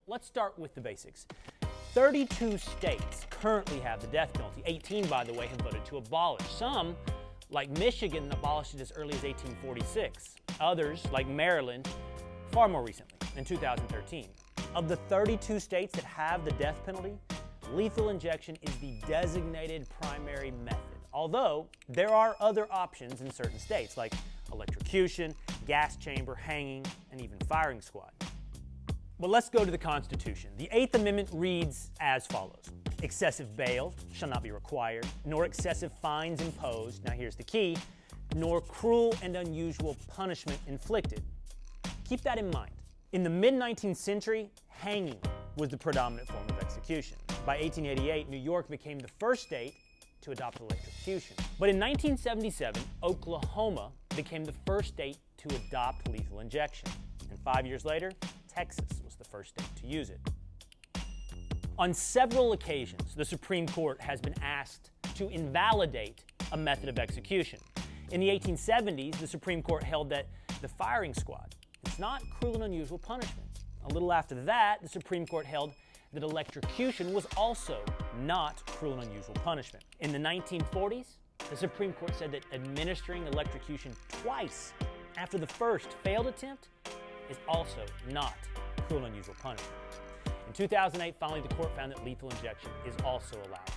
Let's start with the basics. 32 states currently have the death penalty. 18, by the way, have voted to abolish. Some, like Michigan, abolished it as early as 1846. Others, like Maryland, far more recently, in 2013. Of the 32 states that have the death penalty, lethal injection is the designated primary method. Although, there are other options in certain states, like electrocution, gas chamber, hanging, and even firing squad. But let's go to the Constitution. The 8th Amendment reads as follows. Excessive bail shall not be required, nor excessive fines imposed, now here's the key, nor cruel and unusual punishment inflicted. Keep that in mind. In the mid-19th century, hanging was the predominant form of execution. By 1888, New York became the first state to adopt electrocution. But in 1977, Oklahoma became the first state to adopt lethal injection. And 5 years later, Texas was the first state to use it. On several occasions, the Supreme Court has been asked to invalidate a method of execution. In the 1870s, the Supreme Court held that the firing squad is not cruel and unusual punishment. A little after that, the Supreme Court held that electrocution was also not cruel and unusual punishment. In the 1940s, the Supreme Court said that administering electrocution twice after the first failed attempt is also not cruel and unusual punishment. In 2008, finally, the court found that lethal injection is also allowed.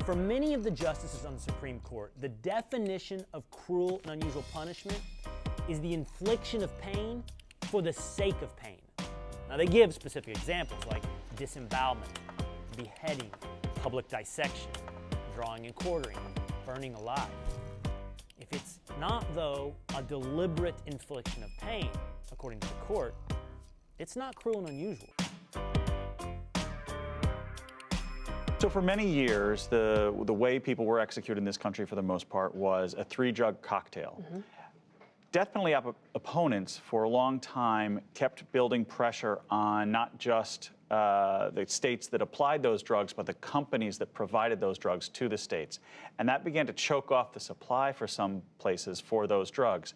For many of the justices on the Supreme Court, the definition of cruel and unusual punishment is the infliction of pain for the sake of pain. Now, they give specific examples like disembowelment, beheading, public dissection, drawing and quartering, burning alive. If it's not, though, a deliberate infliction of pain, according to the court, it's not cruel and unusual. So for many years, the way people were executed in this country for the most part was a 3-drug cocktail. Death penalty opponents for a long time kept building pressure on not just the states that applied those drugs, but the companies that provided those drugs to the states. And that began to choke off the supply for some places for those drugs.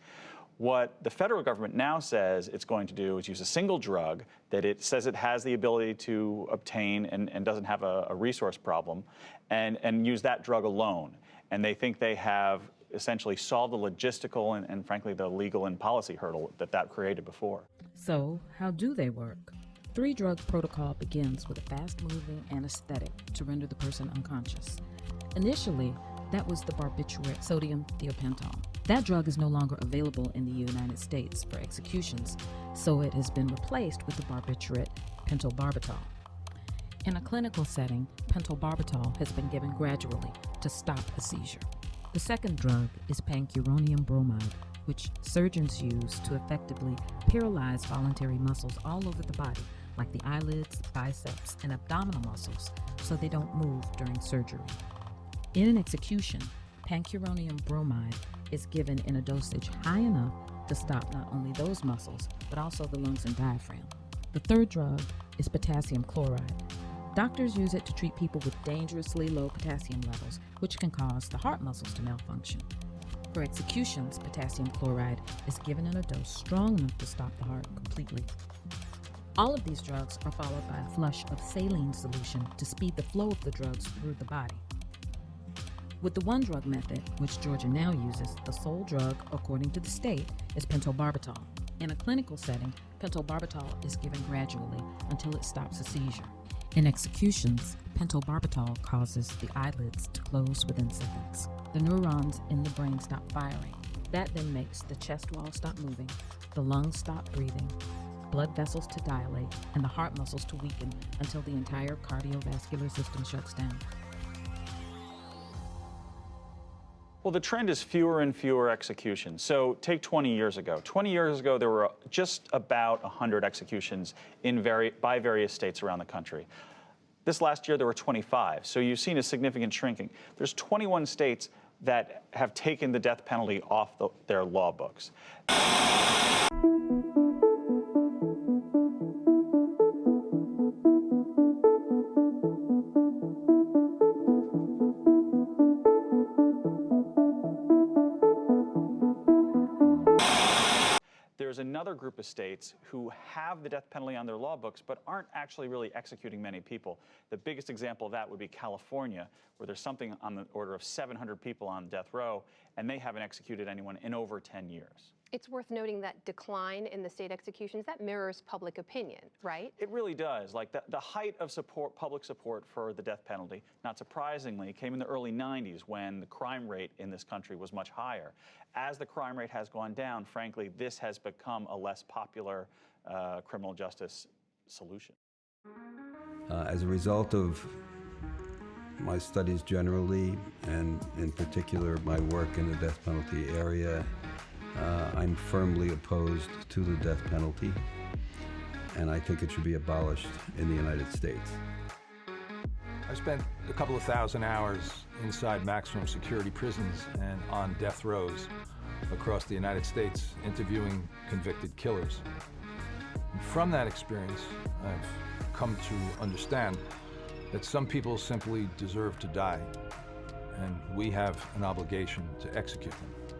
What the federal government now says it's going to do is use a single drug that it says it has the ability to obtain and doesn't have a resource problem, and use that drug alone. And they think they have essentially solved the logistical and frankly the legal and policy hurdle that created before. So how do they work? 3-drug protocol begins with a fast-moving anesthetic to render the person unconscious. Initially, that was the barbiturate sodium thiopental. That drug is no longer available in the United States for executions, so it has been replaced with the barbiturate pentobarbital. In a clinical setting, pentobarbital has been given gradually to stop a seizure. The second drug is pancuronium bromide, which surgeons use to effectively paralyze voluntary muscles all over the body, like the eyelids, biceps, and abdominal muscles, so they don't move during surgery. In an execution, pancuronium bromide is given in a dosage high enough to stop not only those muscles, but also the lungs and diaphragm. The third drug is potassium chloride. Doctors use it to treat people with dangerously low potassium levels, which can cause the heart muscles to malfunction. For executions, potassium chloride is given in a dose strong enough to stop the heart completely. All of these drugs are followed by a flush of saline solution to speed the flow of the drugs through the body. With the 1-drug method, which Georgia now uses, the sole drug, according to the state, is pentobarbital. In a clinical setting, pentobarbital is given gradually until it stops a seizure. In executions, pentobarbital causes the eyelids to close within seconds. The neurons in the brain stop firing. That then makes the chest wall stop moving, the lungs stop breathing, blood vessels to dilate, and the heart muscles to weaken until the entire cardiovascular system shuts down. Well, the trend is fewer and fewer executions. So take 20 years ago. 20 years ago, there were just about 100 executions by various states around the country. This last year, there were 25. So you've seen a significant shrinking. There's 21 states that have taken the death penalty off their law books. There's another group group of states who have the death penalty on their law books but aren't actually really executing many people. The biggest example of that would be California, where there's something on the order of 700 people on death row, and they haven't executed anyone in over 10 years. It's worth noting that decline in the state executions, that mirrors public opinion, right? It really does. Like the height of public support for the death penalty, not surprisingly, came in the early 90s when the crime rate in this country was much higher. As the crime rate has gone down, frankly, this has become a less popular criminal justice solution. As a result of my studies generally, and in particular my work in the death penalty area, I'm firmly opposed to the death penalty, and I think it should be abolished in the United States. I spent a couple of thousand hours inside maximum security prisons and on death rows across the United States interviewing convicted killers. And from that experience, I've come to understand that some people simply deserve to die, and we have an obligation to execute them.